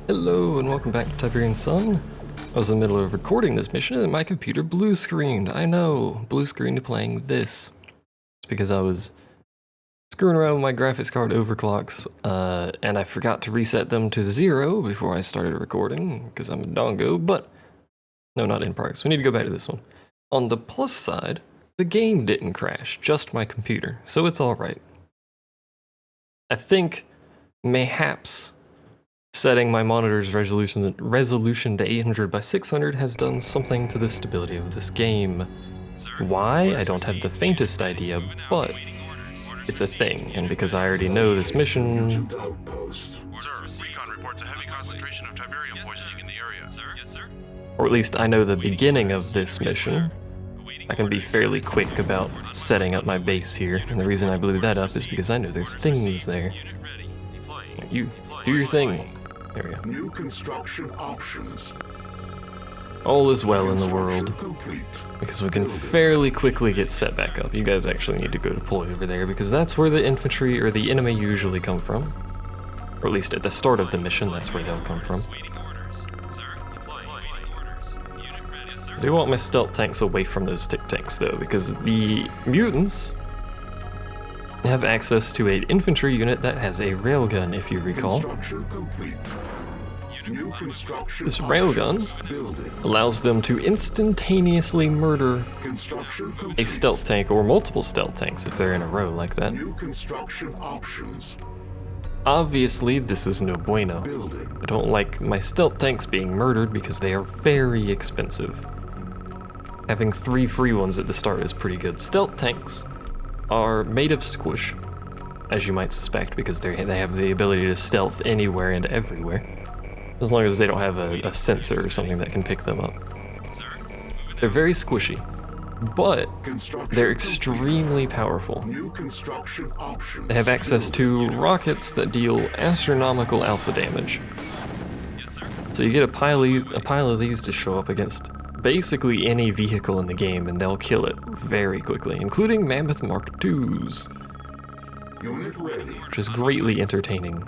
Hello and welcome back to Tiberian Sun. I was in the middle of recording this mission and my computer blue screened. I know, blue screened playing this. It's because I was screwing around with my graphics card overclocks and I forgot to reset them to 0 before I started recording because I'm a dongo, but no, not in progress. We need to go back to this one. On the plus side, the game didn't crash, just my computer, so it's alright. I think mayhaps setting my monitor's resolution to 800 by 600 has done something to the stability of this game. Why? I don't have the faintest idea, but it's a thing, and because I already know this mission... Sir, recon reports a heavy concentration of Tiberian poisoning in the area. Sir? Yes, sir? Or at least I know the beginning of this mission. I can be fairly quick about setting up my base here, and the reason I blew that up is because I know there's things there. You do your thing. There we go. New construction options. All is well in the world, because we can fairly quickly get set back up. You guys actually need to go deploy over there, because that's where the infantry or the enemy usually come from. Or at least at the start of the mission, that's where they'll come from. I do want my stealth tanks away from those tick tanks though, because the mutants have access to an infantry unit that has a railgun, if you recall. This railgun allows them to instantaneously murder a stealth tank or multiple stealth tanks if they're in a row like that. Obviously, this is no bueno. I don't like my stealth tanks being murdered because they are very expensive. Having 3 free ones at the start is pretty good. Stealth tanks are made of squish, as you might suspect, because they have the ability to stealth anywhere and everywhere. As long as they don't have a sensor or something that can pick them up. They're very squishy, but they're extremely powerful. They have access to rockets that deal astronomical alpha damage. So you get a pile of these to show up against basically any vehicle in the game and they'll kill it very quickly, including Mammoth Mark IIs, which is greatly entertaining.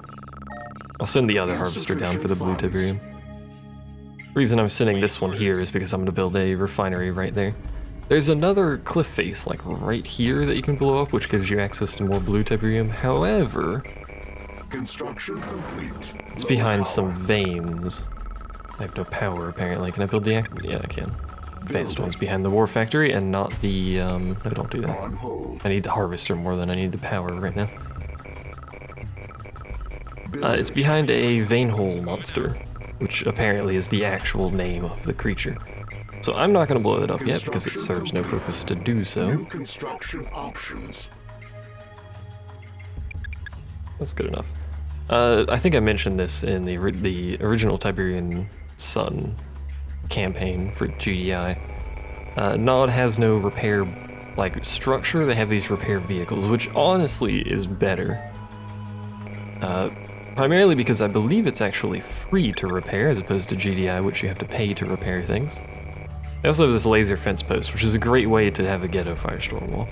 I'll send the other harvester down for the blue Tiberium. The reason I'm sending this one here is because I'm going to build a refinery right there. There's another cliff face like right here that you can blow up, which gives you access to more blue Tiberium. However, it's behind some veins. I have no power apparently. Can I build the... Yeah, I can. Advanced one's behind the war factory and not the... No, don't do that. I need the harvester more than I need the power right now. It's behind a vein hole monster, which apparently is the actual name of the creature. So I'm not going to blow it up yet because it serves no purpose to do so. That's good enough. I think I mentioned this in the original Tiberian Sun campaign for GDI. Nod has no repair structure. They have these repair vehicles, which honestly is better. Primarily because I believe it's actually free to repair as opposed to GDI, which you have to pay to repair things. They also have this laser fence post, which is a great way to have a ghetto Firestorm wall.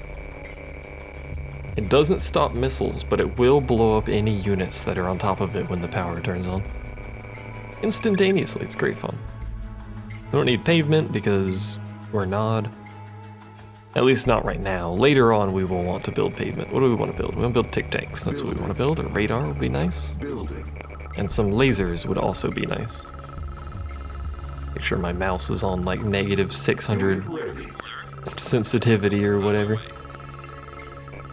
It doesn't stop missiles, but it will blow up any units that are on top of it when the power turns on. Instantaneously, it's great fun. We don't need pavement because we're Nod. At least not right now. Later on we will want to build pavement. What do we want to build? We want to build tick tanks. That's what we want to build. A radar would be nice. And some lasers would also be nice. Make sure my mouse is on like -600 sensitivity or whatever.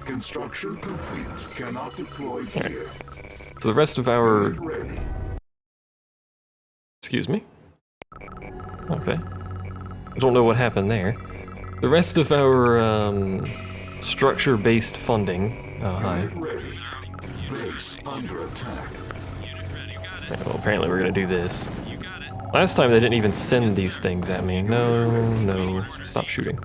Construction complete. Cannot deploy here. So the rest of our... Excuse me? Okay. I don't know what happened there. The rest of our structure-based funding... Oh, hi. Right, well, apparently we're going to do this. Last time they didn't even send these things at me. No. Stop shooting.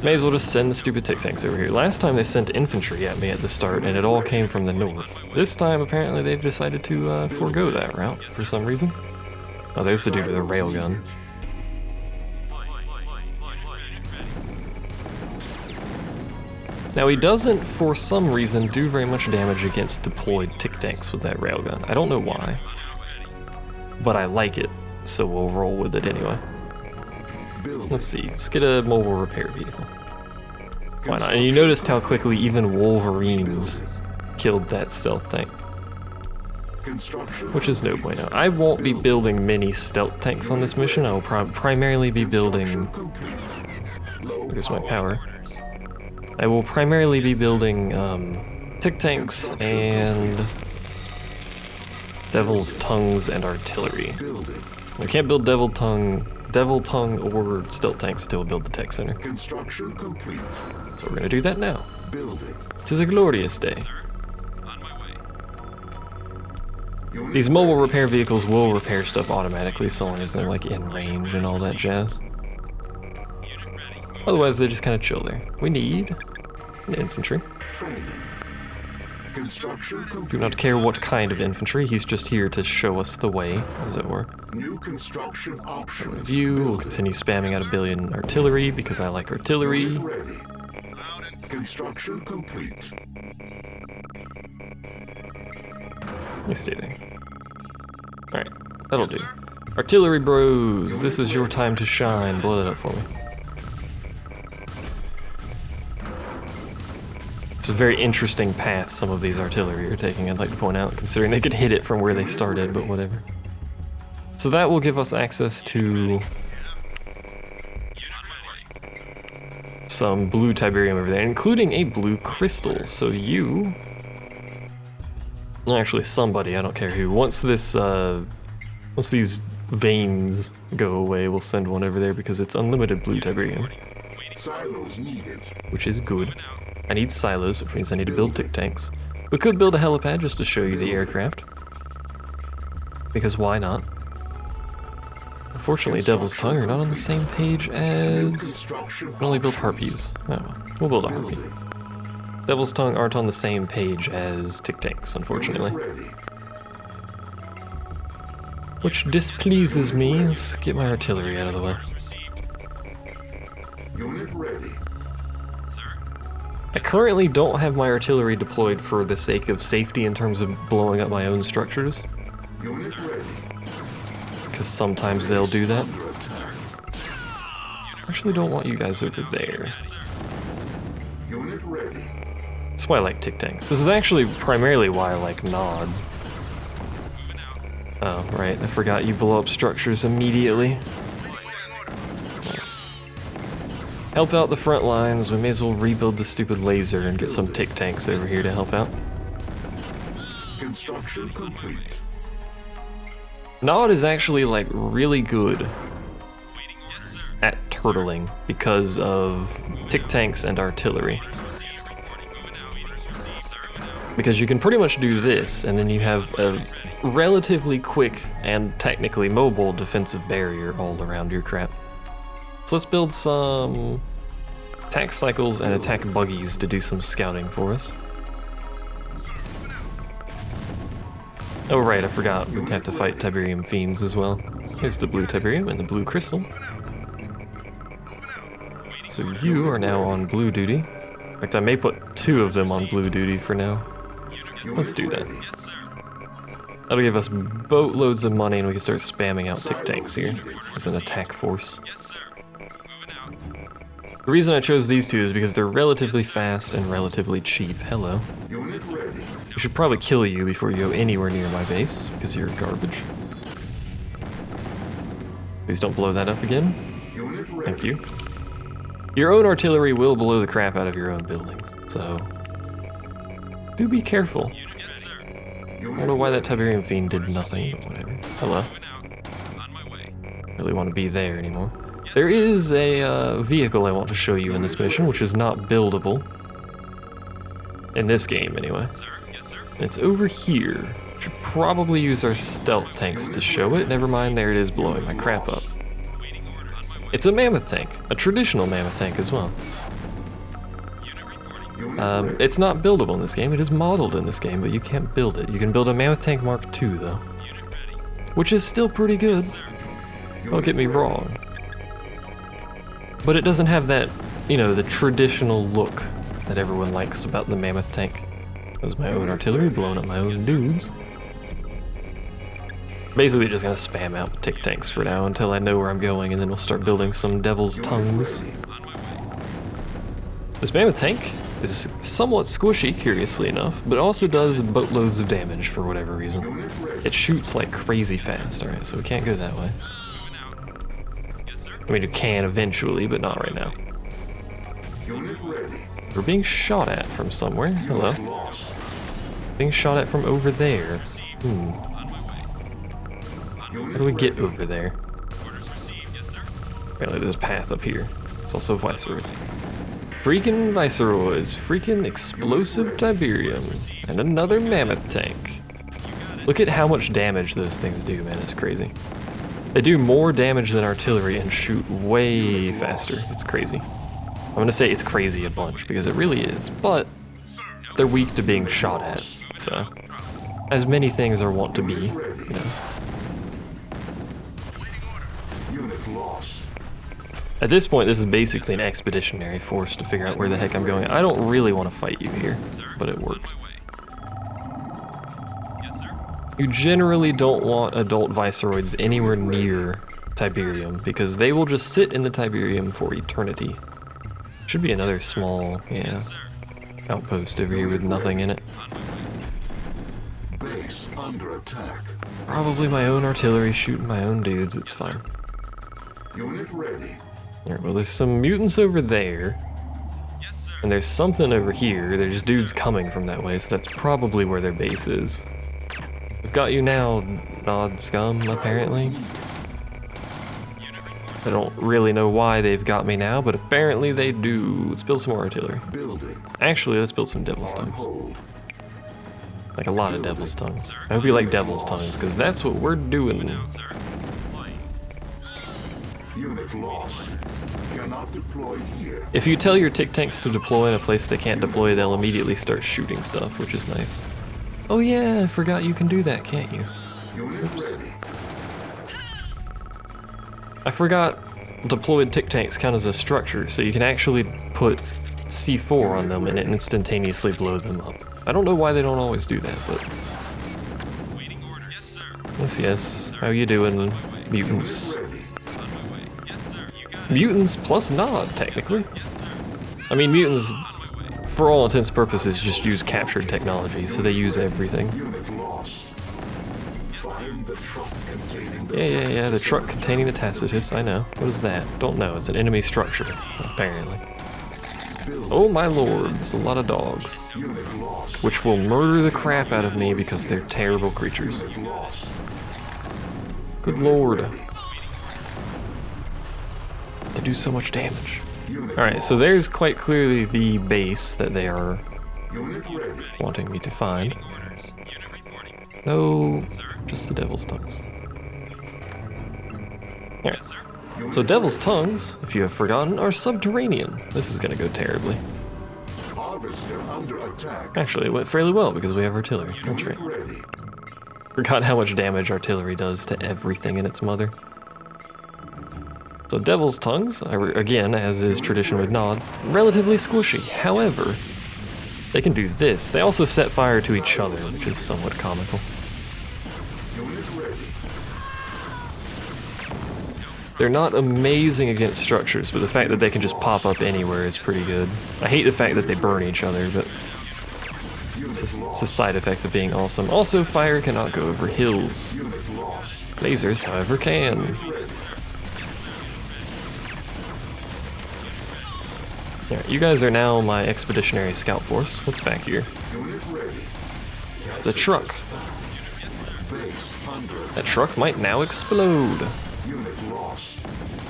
May as well just send the stupid tick tanks over here. Last time they sent infantry at me at the start, and it all came from the north. This time, apparently, they've decided to forego that route for some reason. Oh, there's the dude with the railgun. Now he doesn't, for some reason, do very much damage against deployed tick tanks with that railgun. I don't know why, but I like it, so we'll roll with it anyway. Let's see, let's get a mobile repair vehicle. Why not? And you noticed how quickly even Wolverines killed that stealth tank, which is no bueno. I won't be building many stealth tanks on this mission. I will primarily be building... Where's my power? I will primarily be building tick tanks and devil's tongues and artillery. We can't build devil tongue or stealth tanks until we build the tech center. Construction complete. So we're gonna do that now. Building. This is a glorious day. These mobile repair vehicles will repair stuff automatically so long as they're like in range and all that jazz. Otherwise they just kind of chill there. We need an infantry. Training. Construction complete. Do not care what kind of infantry, he's just here to show us the way, as it were. New construction options. Review, we'll continue spamming out a billion artillery because I like artillery. Ready. Construction complete. You stay there. Alright, that'll do. Artillery bros, this is your time to shine. Blow that up for me. It's a very interesting path some of these artillery are taking, I'd like to point out, considering they could hit it from where they started, but whatever. So that will give us access to some blue Tiberium over there, including a blue crystal. So you... Actually, somebody, I don't care who. Once these veins go away, we'll send one over there because it's unlimited blue Tiberium. Silos needed. Which is good. I need silos, which means I need to build tick tanks. We could build a helipad just to show you the aircraft. Because why not? Unfortunately, Devil's Tongue are not on the same page as... We can only build Harpies. Oh well, we'll build a Harpy. Devil's Tongue aren't on the same page as tick tanks, unfortunately. Which displeases me. Let's get my artillery out of the way. Unit ready. I currently don't have my artillery deployed for the sake of safety in terms of blowing up my own structures. Unit ready. Because sometimes they'll do that. I actually don't want you guys over there. Unit ready. That's why I like tick tanks. This is actually primarily why I like Nod. Oh, right, I forgot you blow up structures immediately. Help out the front lines, we may as well rebuild the stupid laser and get some tick tanks over here to help out. Construction complete. Nod is actually like really good at turtling because of tick tanks and artillery. Because you can pretty much do this, and then you have a relatively quick and technically mobile defensive barrier all around your crap. So let's build some attack cycles and attack buggies to do some scouting for us. Oh right, I forgot, we have to fight Tiberium fiends as well. Here's the blue Tiberium and the blue crystal. So you are now on blue duty. In fact, I may put 2 of them on blue duty for now. Let's do that. That'll give us boatloads of money and we can start spamming out tick tanks here as an attack force. The reason I chose these 2 is because they're relatively fast and relatively cheap. Hello. We should probably kill you before you go anywhere near my base, because you're garbage. Please don't blow that up again. Thank you. Your own artillery will blow the crap out of your own buildings, so do be careful. I don't know why that Tiberium fiend did nothing, but whatever. Hello. Really want to be there anymore. There is a vehicle I want to show you in this mission, which is not buildable. In this game, anyway. And it's over here. Should probably use our stealth tanks to show it. Never mind, there it is blowing my crap up. It's a mammoth tank. A traditional mammoth tank as well. It's not buildable in this game. It is modeled in this game, but you can't build it. You can build a mammoth tank Mark II, though. Which is still pretty good. Don't get me wrong. But it doesn't have that, you know, the traditional look that everyone likes about the mammoth tank. That was my own artillery blowing up my own dudes. Basically just gonna spam out tick tanks for now until I know where I'm going, and then we'll start building some devil's tongues. This mammoth tank is somewhat squishy, curiously enough, but also does boatloads of damage for whatever reason. It shoots like crazy fast. Alright, so we can't go that way. I mean, you can eventually, but not right now. We're being shot at from somewhere. Hello. Being shot at from over there. How do we get over there? Apparently there's a path up here. It's also Viceroy. Freaking Viceroys. Freaking explosive Tiberium. And another mammoth tank. Look at how much damage those things do, man. It's crazy. They do more damage than artillery and shoot way faster. It's crazy. I'm gonna say it's crazy a bunch because it really is, but they're weak to being shot at, so as many things are wont to be, you know. At this point, this is basically an expeditionary force to figure out where the heck I'm going. I don't really want to fight you here, but it worked. You generally don't want adult Viceroids anywhere near Tiberium because they will just sit in the Tiberium for eternity. Should be another small, outpost over here with nothing in it. Base under attack. Probably my own artillery shooting my own dudes, it's fine. Unit ready. Alright, well there's some mutants over there. And there's something over here. There's dudes coming from that way, so that's probably where their base is. We've got you now, Nod Scum, apparently. I don't really know why they've got me now, but apparently they do. Let's build some more artillery. Actually, let's build some Devil's Tongues. Like a lot of Devil's Tongues. I hope you like Devil's Tongues, because that's what we're doing. Unit lost. Cannot deploy here. If you tell your tick tanks to deploy in a place they can't deploy, they'll immediately start shooting stuff, which is nice. Oh yeah, I forgot you can do that, can't you? Oops. I forgot deployed tick tanks count as a structure, so you can actually put C4 on them and it instantaneously blow them up. I don't know why they don't always do that, but... Yes. How you doing, mutants? Mutants plus Nod, technically. I mean, mutants, for all intents and purposes, just use captured technology, so they use everything. Yeah, the truck containing the Tacitus, I know. What is that? Don't know, it's an enemy structure, apparently. Oh my lord, it's a lot of dogs. Which will murder the crap out of me because they're terrible creatures. Good lord. They do so much damage. Alright, so there's quite clearly the base that they are wanting me to find. No, just the Devil's Tongues. Alright, so Devil's Tongues, if you have forgotten, are subterranean. This is gonna go terribly. Actually, it went fairly well because we have artillery. That's right. Forgot how much damage artillery does to everything in its mother. So Devil's Tongues, again, as is tradition with Nod, relatively squishy. However, they can do this. They also set fire to each other, which is somewhat comical. They're not amazing against structures, but the fact that they can just pop up anywhere is pretty good. I hate the fact that they burn each other, but it's a side effect of being awesome. Also, fire cannot go over hills. Lasers, however, can. Alright, you guys are now my expeditionary scout force. What's back here? The truck. That truck might now explode.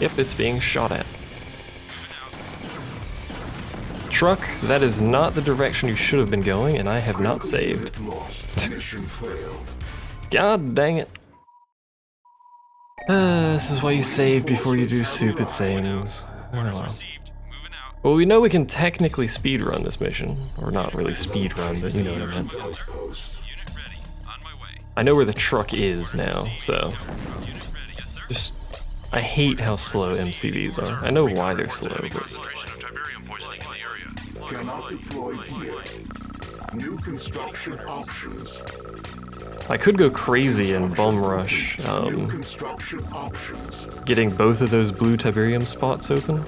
Yep, it's being shot at. Truck, that is not the direction you should have been going, and I have not saved. God dang it. This is why you save before you do stupid things. Oh well. Well, we know we can technically speedrun this mission. Or not really speedrun, but you know what I meant. I know where the truck is now, so... Just... I hate how slow MCVs are. I know why they're slow, but... construction options. I could go crazy and bum rush, New construction options. getting both of those blue Tiberium spots open.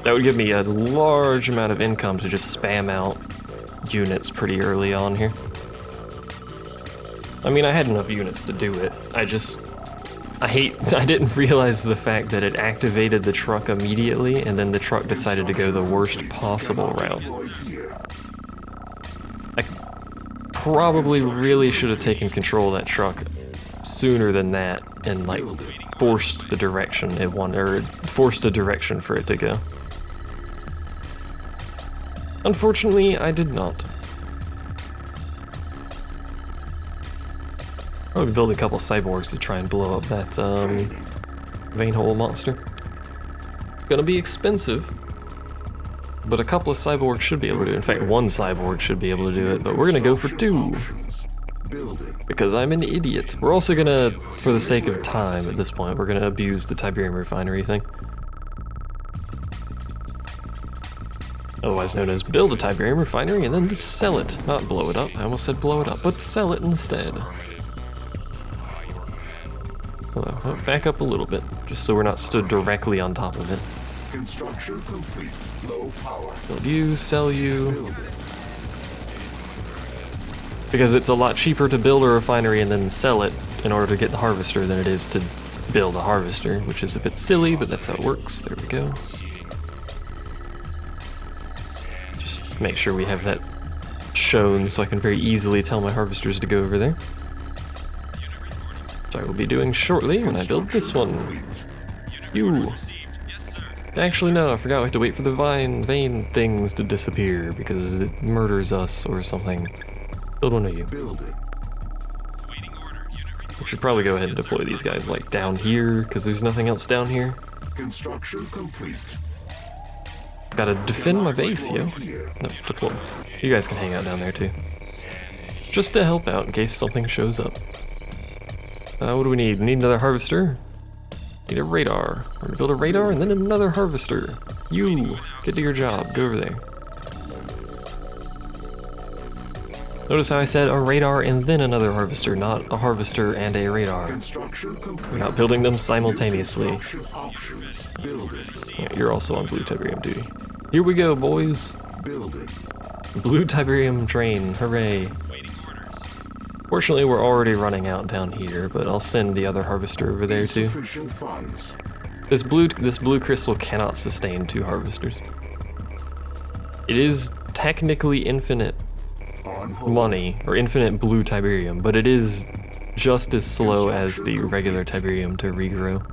That would give me a large amount of income to just spam out units pretty early on here. I mean, I had enough units to do it. I didn't realize the fact that it activated the truck immediately, and then the truck decided to go the worst possible route. I probably really should have taken control of that truck sooner than that, and like forced the direction it wanted, or forced a direction for it to go. Unfortunately, I did not. I'm gonna build a couple cyborgs to try and blow up that vein hole monster. Gonna be expensive, but a couple of cyborgs should be able to do it. In fact, one cyborg should be able to do it, but we're gonna go for 2. Because I'm an idiot. We're also gonna, for the sake of time at this point, we're gonna abuse the Tiberium refinery thing. Otherwise known as build a Tiberium refinery and then just sell it. Not blow it up. I almost said blow it up, but sell it instead. Well, back up a little bit, just so we're not stood directly on top of it. Construction complete. Low power. Build you, sell you. Because it's a lot cheaper to build a refinery and then sell it in order to get the harvester than it is to build a harvester, which is a bit silly, but that's how it works. There we go. Just make sure we have that shown so I can very easily tell my harvesters to go over there. Which I will be doing shortly when I build this one. You. Actually, no, I forgot we have to wait for the vein things to disappear because it murders us or something. Build one of you. We should probably go ahead and deploy these guys like down here because there's nothing else down here. Construction complete. Gotta defend my base, yo. No, deploy. You guys can hang out down there too. Just to help out in case something shows up. What do we need? We need another harvester. Need a radar. We're gonna build a radar and then another harvester. You, get to your job. Go over there. Notice how I said a radar and then another harvester, not a harvester and a radar. We're not building them simultaneously. Yeah, you're also on blue Tiberium duty. Here we go, boys. Blue Tiberium train, hooray. Fortunately, we're already running out down here, but I'll send the other harvester over there too. This blue crystal cannot sustain 2 harvesters. It is technically infinite money, or infinite blue Tiberium, but it is just as slow as the regular Tiberium to regrow.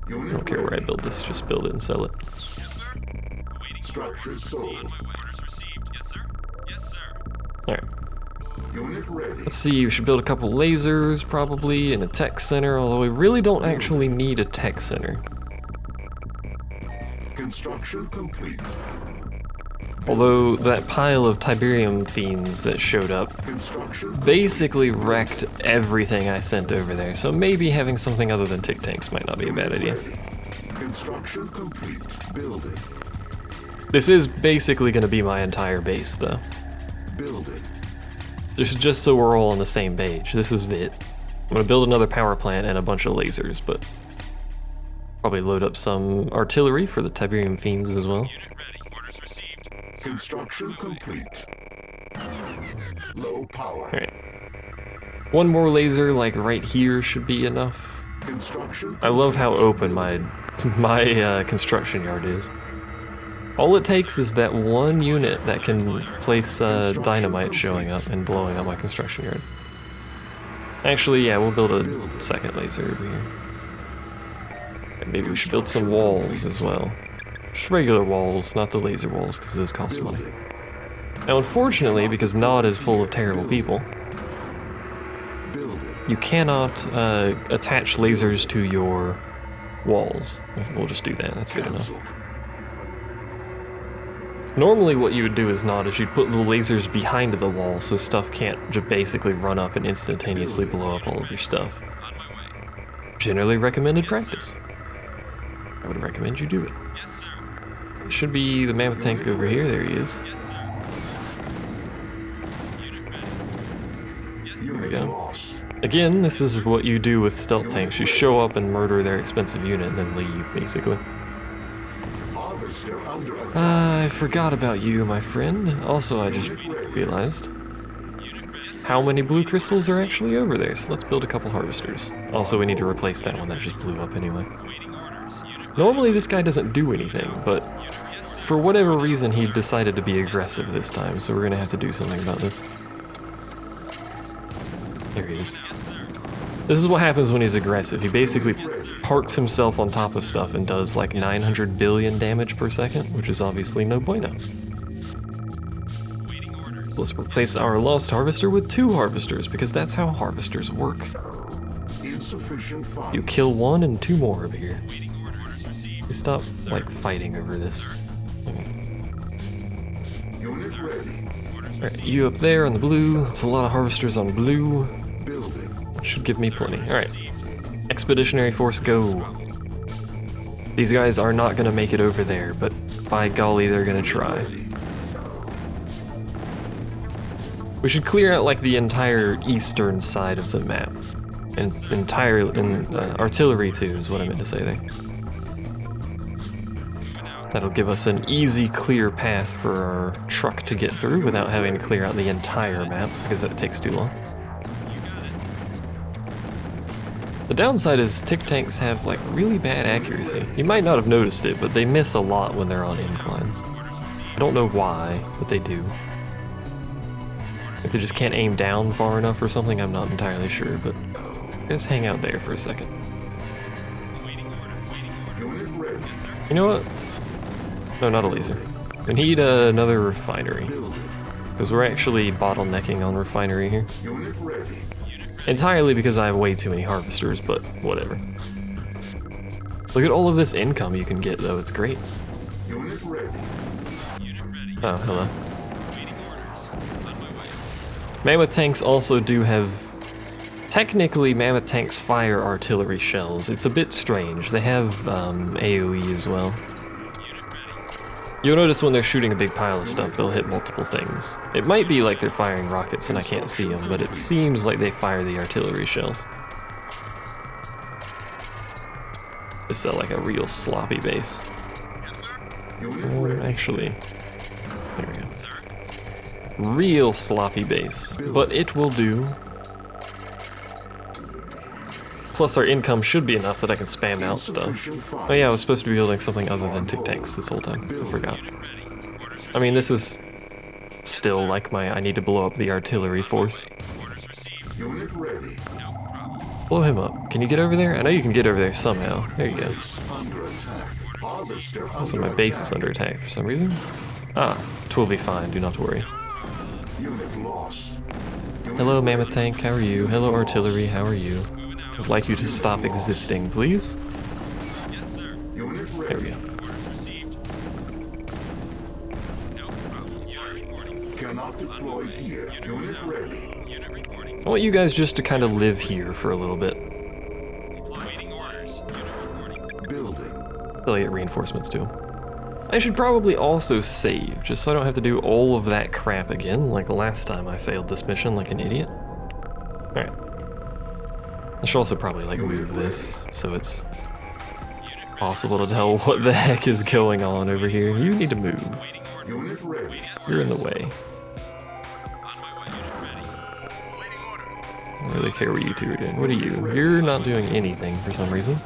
I don't care where I build this, just build it and sell it. Structure sold. Alright. Unit ready. Let's see, we should build a couple lasers, probably, and a tech center, although we really don't actually need a tech center. Construction complete. Although that pile of Tiberium fiends that showed up basically wrecked everything I sent over there, so maybe having something other than tick tanks might not be a bad idea. Construction complete. Building. This is basically going to be my entire base, though. Building. Just so we're all on the same page. This is it. I'm going to build another power plant and a bunch of lasers, but probably load up some artillery for the Tiberium fiends as well. Construction complete. Low power. Alright. One more laser, like right here, should be enough. Construction. I love how open my construction yard is. All it takes is that one unit that can place dynamite showing up and blowing up my construction yard. Actually, yeah, we'll build a second laser over here. And maybe we should build some walls as well. Just regular walls, not the laser walls, because those cost money. Now, unfortunately, because Nod is full of terrible people, you cannot attach lasers to your walls. We'll just do that, that's good enough. Normally what you would do as Nod is you'd put the lasers behind the wall so stuff can't just basically run up and instantaneously blow up all of your stuff. Generally recommended practice. I would recommend you do it. It should be the mammoth tank over here. There he is. There we Unit go. lost. Again, this is what you do with stealth tanks. You show up and murder their expensive unit and then leave, basically. Harvester under attack. I forgot about you, my friend. Also, I just realized how many blue crystals are actually over there, so let's build a couple harvesters. Also, we need to replace that one that just blew up anyway. Normally, this guy doesn't do anything, but for whatever reason, he decided to be aggressive this time, so we're gonna have to do something about this. There he is. This is what happens when he's aggressive. He basically parks himself on top of stuff and does like 900 billion damage per second, which is obviously no bueno. Let's replace our lost harvester with 2 harvesters, because that's how harvesters work. Insufficient funds. You kill 1 and 2 more over here. You stop, like, fighting over this. Unit ready. Alright, you up there on the blue. That's a lot of harvesters on blue. Building. Should give me plenty. Alright. Expeditionary force, go. These guys are not gonna make it over there, but by golly, they're gonna try. We should clear out like the entire eastern side of the map. And artillery too is what I meant to say there. That'll give us an easy, clear path for our truck to get through without having to clear out the entire map, because that takes too long. The downside is Tic Tanks have like really bad accuracy. You might not have noticed it, but they miss a lot when they're on inclines. I don't know why, but they do. If they just can't aim down far enough or something, I'm not entirely sure, but just hang out there for a second. Unit ready. You know what? No, not a laser. We need another refinery, Building. because we're actually bottlenecking on refinery here. Unit ready. Entirely because I have way too many harvesters, but whatever. Look at all of this income you can get, though. It's great. Unit ready. Oh, hello. Mammoth tanks also do have... Technically, mammoth tanks fire artillery shells. It's a bit strange. They have AoE as well. You'll notice when they're shooting a big pile of stuff, they'll hit multiple things. It might be like they're firing rockets and I can't see them, but it seems like they fire the artillery shells. This is like a real sloppy base. Unit Or ready. actually, there we go. Real sloppy base, but it will do. Plus our income should be enough that I can spam out stuff. Insufficient funds. Oh yeah, I was supposed to be building something other than Tic Tanks this whole time. I forgot. I mean, this is still like my I need to blow up the artillery force. Unit ready. Blow him up. Can you get over there? I know you can get over there somehow. There you go. Base under attack. Harvester Also, under my base is attack. under attack for some reason. Ah, it will be fine. Do not worry. Unit lost. Unit Hello, ready. Mammoth Tank. How are you? Hello, artillery. How are you? I'd like you to stop existing, please. Unit There ready. we go. Cannot deploy here. Unit ready. I want you guys just to kind of live here for a little bit. Building. Affiliate reinforcements too. I should probably also save, just so I don't have to do all of that crap again, like last time I failed this mission like an idiot. Alright. I should also probably like move this, so it's possible to tell what the heck is going on over here. You need to move. Unit ready. You're in the way. I don't really care what you two are doing. What are you? You're not doing anything for some reason.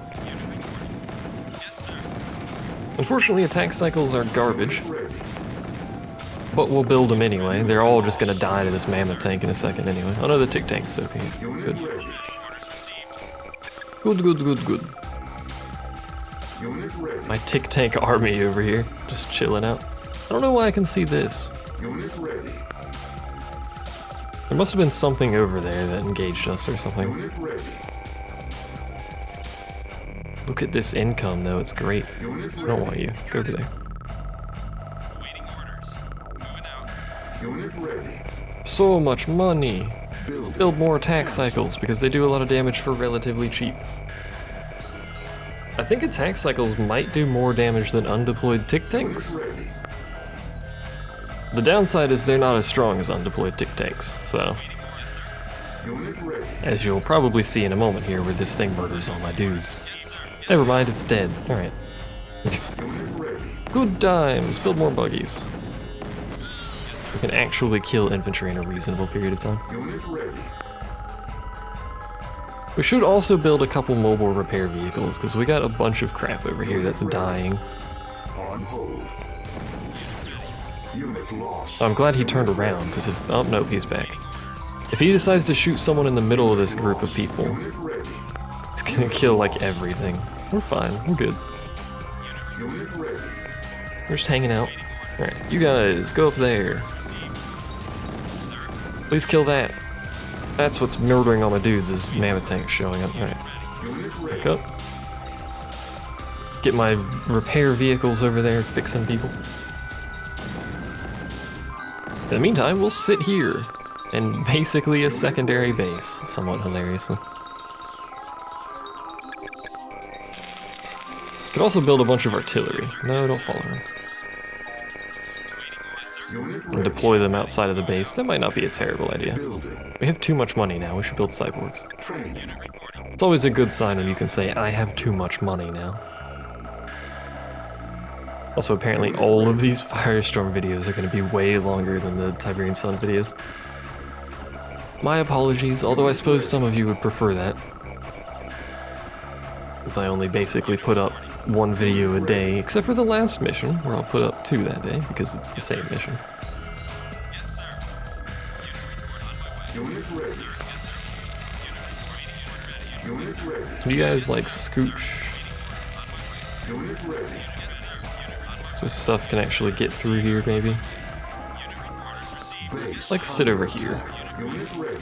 Unfortunately, attack cycles are garbage, Ready. but we'll build them anyway. They're all just gonna die to this mammoth tank in a second anyway. Oh no, the Tic Tank's okay. Unit Good. ready. Good, good, good, good. Unit ready. My Tic Tank army over here, just chilling out. I don't know why I can see this. Unit ready. There must have been something over there that engaged us or something. Unit ready. Look at this income though, it's great. Unit I ready. don't want you. Go over there. Unit ready. So much money. Building. Build more attack cycles because they do a lot of damage for relatively cheap. I think attack cycles might do more damage than undeployed Tic Tanks. Unit ready. The downside is they're not as strong as undeployed Tic Tanks, so Unit ready. As you'll probably see in a moment here where this thing murders all my dudes. Never mind, it's dead. Alright. Unit ready. Good times. Build more buggies. We can actually kill infantry in a reasonable period of time. Unit ready. We should also build a couple mobile repair vehicles, because we got a bunch of crap over here that's dying. On hold. Unit lost. I'm glad he turned around, because if... Oh, no, he's back. If he decides to shoot someone in the middle of this group of people, Unit ready. it's gonna kill, like, everything. We're fine. We're good. Unit ready. We're just hanging out. Alright, you guys, go up there. Please kill that. That's what's murdering all my dudes, is mammoth tanks showing up. Alright, Unit ready. back up. Get my repair vehicles over there fixing people. In the meantime, we'll sit here in basically a secondary base, somewhat hilariously. Could also build a bunch of artillery. No, don't follow me. Unit And ready. deploy them outside of the base. That might not be a terrible idea. Building. We have too much money now. We should build cyborgs. Training. It's always a good sign when you can say, I have too much money now. Also, apparently all of these Firestorm videos are going to be way longer than the Tiberian Sun videos. My apologies, although I suppose some of you would prefer that. Since I only basically put up one video a day, except for the last mission, where I'll put up 2 that day, because it's the same mission. Unit ready. Unit ready. Can you guys, like, scooch Unit ready. so stuff can actually get through here, maybe? Base. Like, sit over here. Unit ready.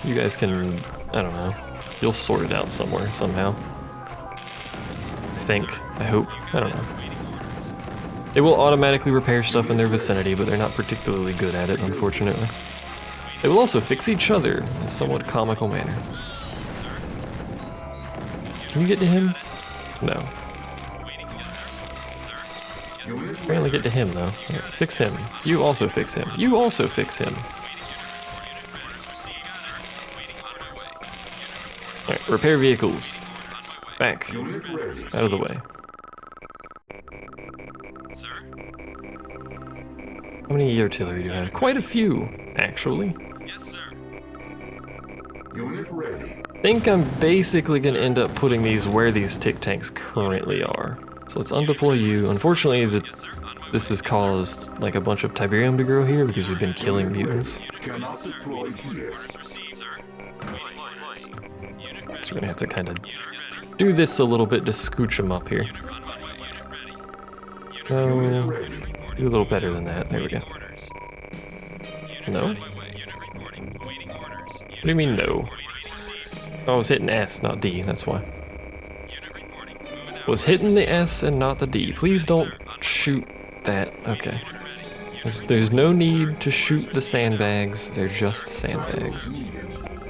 You guys can, I don't know, you'll sort it out somewhere, somehow. I think, I hope, I don't know. They will automatically repair stuff in their vicinity, but they're not particularly good at it, unfortunately. They will also fix each other in a somewhat comical manner. Can you get to him? No. Unit Apparently get to him, though. Alright, fix him. You also fix him. You also fix him. Alright, repair vehicles. Back. Unit ready. Out of the way. How many artillery do I have? Quite a few, actually. Unit ready. I think I'm basically going to end up putting these where these tick tanks currently are. So let's undeploy you. Unfortunately, this has caused like a bunch of Tiberium to grow here because we've been killing mutants. Cannot deploy here. So we're going to have to kind of do this a little bit to scooch them up here. No, do a little better than that. There we go. No? What do you mean no? Oh, I was hitting S, not D, that's why. Was hitting the S and not the D. Please don't shoot that. Okay. There's no need to shoot the sandbags. They're just sandbags.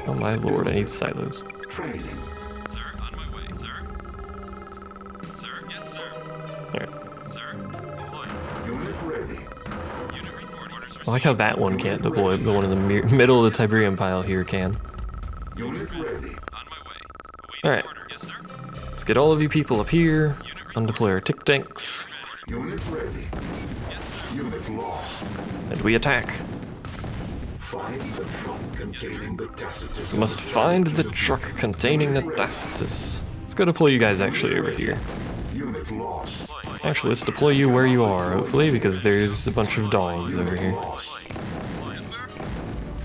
Oh my lord, I need silos. Training. Alright. Unit ready. I like how that one can't deploy. The one in the middle of the Tiberium pile here can. Unit ready. Alright. Let's get all of you people up here. Undeploy our tick tanks. Unit ready. Unit lost. And we attack. Find the truck containing the Tacitus. We must find the truck containing the Tacitus. Let's go deploy you guys actually over here. Unit lost. Actually, let's deploy you where you are, hopefully, because there's a bunch of dogs over here. Lost.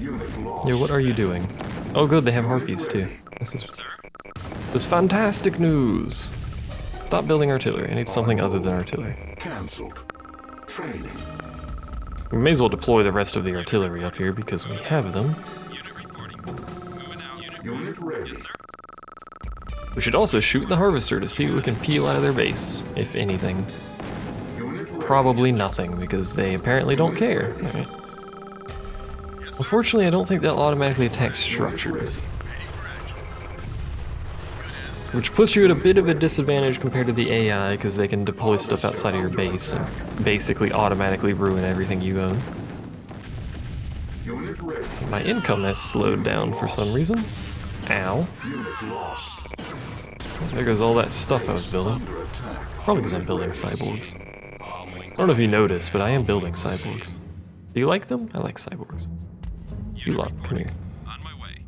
Unit lost. Yeah, what are you doing? Oh good, they have harpies too. This is fantastic news! Stop building artillery. I need something other than artillery. Cancelled. Training. We may as well deploy the rest of the artillery up here because we have them. Unit ready. We should also shoot the harvester to see what we can peel out of their base, if anything. Unit ready. Probably nothing, because they apparently don't care. Alright. Unfortunately, I don't think they'll automatically attack structures. Which puts you at a bit of a disadvantage compared to the AI, because they can deploy stuff outside of your base and basically automatically ruin everything you own. Unit ready. My income has slowed down for some reason. Ow. Unit lost. There goes all that stuff I was building. Under attack. Probably because I'm building cyborgs. I don't know if you noticed, but I am building cyborgs. Do you like them? I like cyborgs. You lot, come here. On my way.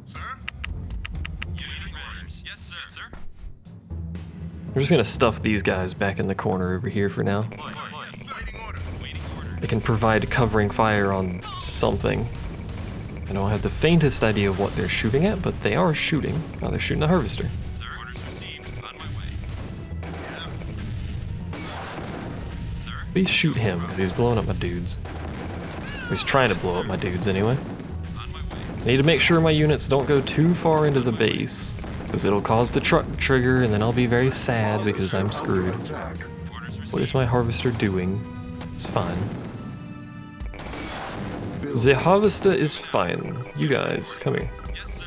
Sir? Unit orders. Yes, sir. Sir? I'm just gonna stuff these guys back in the corner over here for now. Waiting order. Waiting order. They can provide covering fire on something. I don't have the faintest idea of what they're shooting at, but they are shooting. Oh, they're shooting the harvester. Sir, orders received. On my way. Sir? Please shoot him, because he's blowing up my dudes. He's trying to blow up my dudes anyway. On my way. I need to make sure my units don't go too far into the base, because it'll cause the truck to trigger, and then I'll be very sad because I'm screwed. Attack. Orders received. What is my harvester doing? It's fine. The harvester is fine. You guys, come here. Yes, sir.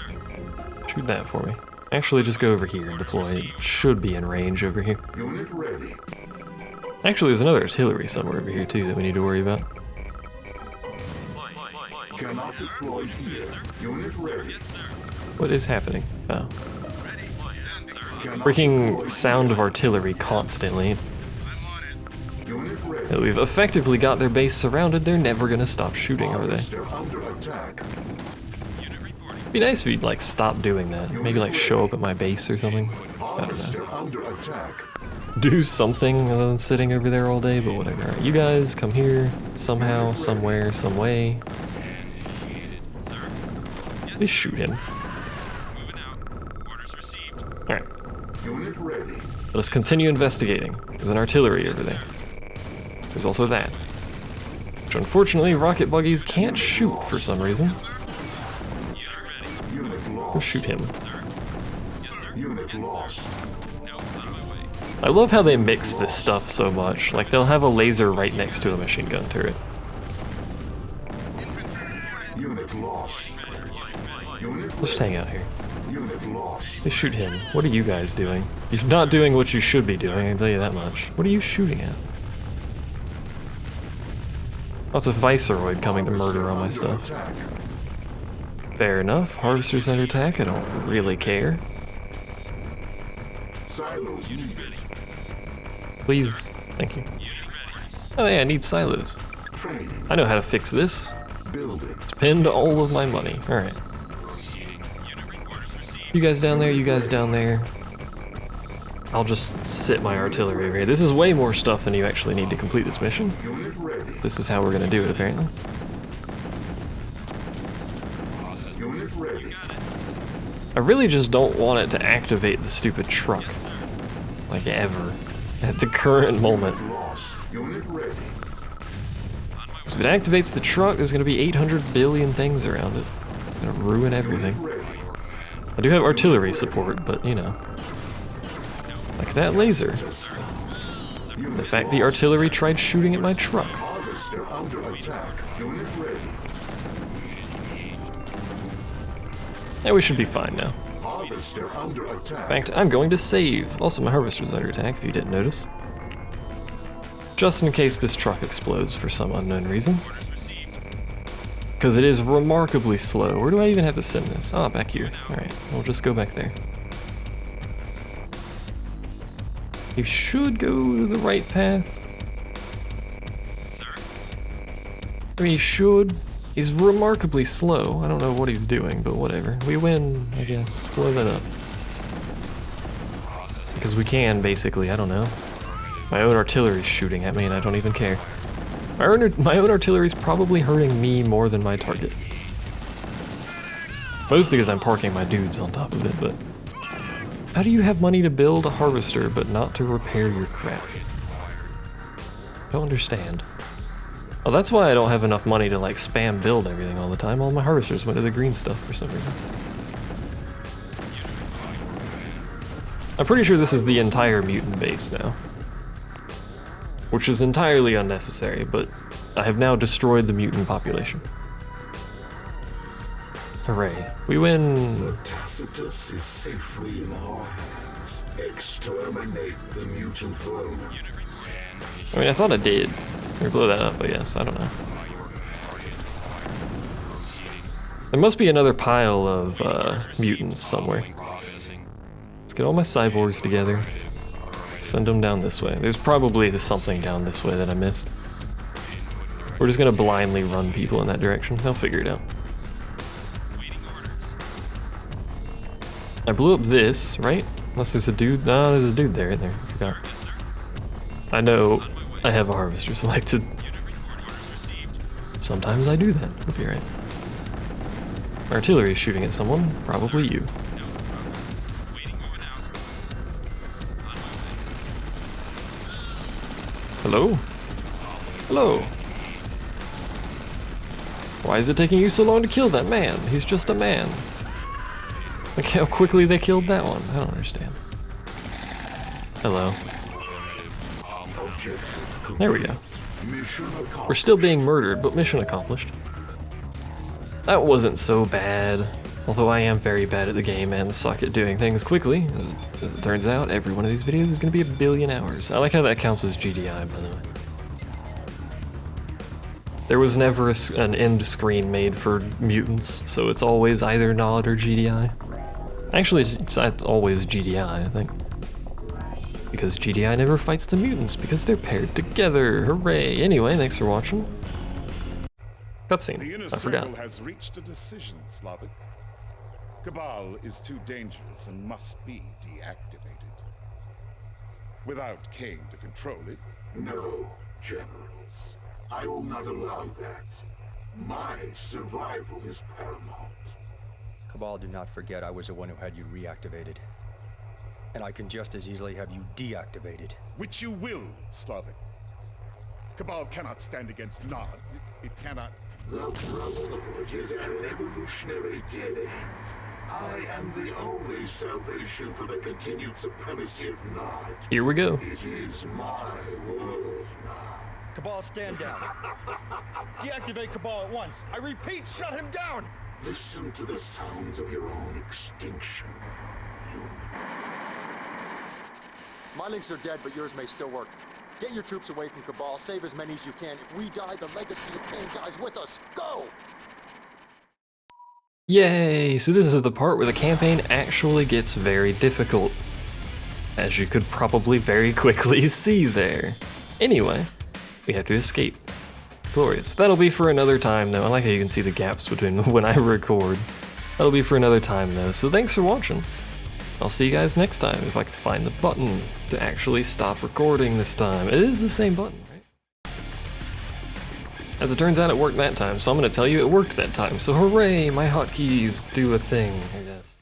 Shoot that for me. Actually, just go over here and deploy. It should be in range over here. Unit ready. Actually, there's another artillery somewhere over here too that we need to worry about. Cannot deploy here. Unit ready. Yes, sir. What is happening? Oh. Ready. Stand, sir. Cannot Freaking deploy sound of artillery constantly. I'm on it. Unit ready. We've effectively got their base surrounded. They're never gonna stop shooting, are they? Harvester under attack. Unit reporting. It'd be nice if you'd like stop doing that. Maybe like show up at my base or something. I don't know. Harvester under attack. Do something other than sitting over there all day, but whatever. Alright, you guys come here somehow, somewhere, some way. Sir. Yes, Please shoot him. moving out. Orders received. Alright, Unit ready. let us continue investigating. There's an artillery over there. There's also that. Which unfortunately, rocket buggies can't shoot for some reason. Unit ready. Unit Go lost. shoot him. Sir. Yes, sir. Unit Yes, lost. sir. No, on my way. I love how they mix this stuff so much. Like, they'll have a laser right next to a machine gun turret. Unit lost. Unit Let's just hang out here. Unit lost. Please shoot him. What are you guys doing? You're not doing what you should be doing, I can tell you that much. What are you shooting at? Oh, it's a Viceroid coming to murder all my stuff. Attack. Fair enough. Harvester's under attack. I don't really care. Silos needed. Please. Thank you. Oh yeah, I need silos. Training. I know how to fix this. Building. Spend all of my money. Alright. You guys down there, you guys down there. I'll just sit my artillery over here. This is way more stuff than you actually need to complete this mission. Unit ready. This is how we're gonna do it, apparently. Unit ready. I really just don't want it to activate the stupid truck. Like, ever. At the current moment. Lost. Unit ready. So if it activates the truck, there's gonna be 800 billion things around it. It's gonna ruin everything. Ready. I do have artillery support, but you know. Like that laser. The fact the artillery tried shooting at my truck. Harvester under attack. Unit ready. Yeah, we should be fine now. Harvester under attack. In fact, I'm going to save. Also, my harvester's under attack, if you didn't notice. Just in case this truck explodes for some unknown reason. Because it is remarkably slow. Where do I even have to send this? Ah, back here. Alright, we'll just go back there. You should go to the right path. I mean, he should. He's remarkably slow. I don't know what he's doing, but whatever. We win, I guess. Blow that up. Because we can, basically. I don't know. My own artillery's shooting at me, and I don't even care. My own artillery's probably hurting me more than my target. Mostly because I'm parking my dudes on top of it, but... How do you have money to build a harvester, but not to repair your crap? Don't understand. Well, that's why I don't have enough money to, like, spam build everything all the time. All my harvesters went to the green stuff for some reason. I'm pretty sure this is the entire mutant base now. Which is entirely unnecessary, but I have now destroyed the mutant population. Hooray. We win! Tacitus is safely in our hands. Exterminate the mutant vermin. I mean, I thought I did. Or blow that up, but yes, I don't know. There must be another pile of mutants somewhere. Let's get all my cyborgs together. Send them down this way. There's probably something down this way that I missed. We're just gonna blindly run people in that direction. They'll figure it out. I blew up this, right? Unless there's a dude. No, there's a dude there, isn't there? I forgot. I know I have a harvester selected. Sometimes I do that. It'll be right. Artillery is shooting at someone. Probably you. Hello? Hello? Why is it taking you so long to kill that man? He's just a man. Look how quickly they killed that one. I don't understand. Hello. There we go. We're still being murdered, but mission accomplished. That wasn't so bad. Although I am very bad at the game and suck at doing things quickly. As it turns out, every one of these videos is going to be 1 billion hours. I like how that counts as GDI, by the way. There was never an end screen made for mutants, so it's always either NOD or GDI. Actually, it's always GDI, I think. Because GDI never fights the mutants, because they're paired together. Hooray! Anyway, thanks for watching. Cutscene. I forgot. Circle has reached a decision, Slavic. Cabal is too dangerous and must be deactivated. Without Kane to control it. No, generals. I will not allow that. My survival is paramount. Cabal, do not forget I was the one who had you reactivated. And I can just as easily have you deactivated. Which you will, Slavic. Cabal cannot stand against Nod. It cannot... The Brotherhood is an evolutionary dead end. I am the only salvation for the continued supremacy of Nod. Here we go. It is my world now. Cabal, stand down. Deactivate Cabal at once. I repeat, shut him down! Listen to the sounds of your own extinction, human. My links are dead, but yours may still work. Get your troops away from Cabal, save as many as you can. If we die, the legacy of Kane dies with us. Go! Yay! So this is the part where the campaign actually gets very difficult. As you could probably very quickly see there. Anyway, we have to escape. Glorious. That'll be for another time though. I like how you can see the gaps between when I record. That'll be for another time though. So thanks for watching. I'll see you guys next time if I can find the button to actually stop recording this time. It is the same button, right? As it turns out, it worked that time, so I'm gonna tell you it worked that time. So hooray, my hotkeys do a thing, I guess.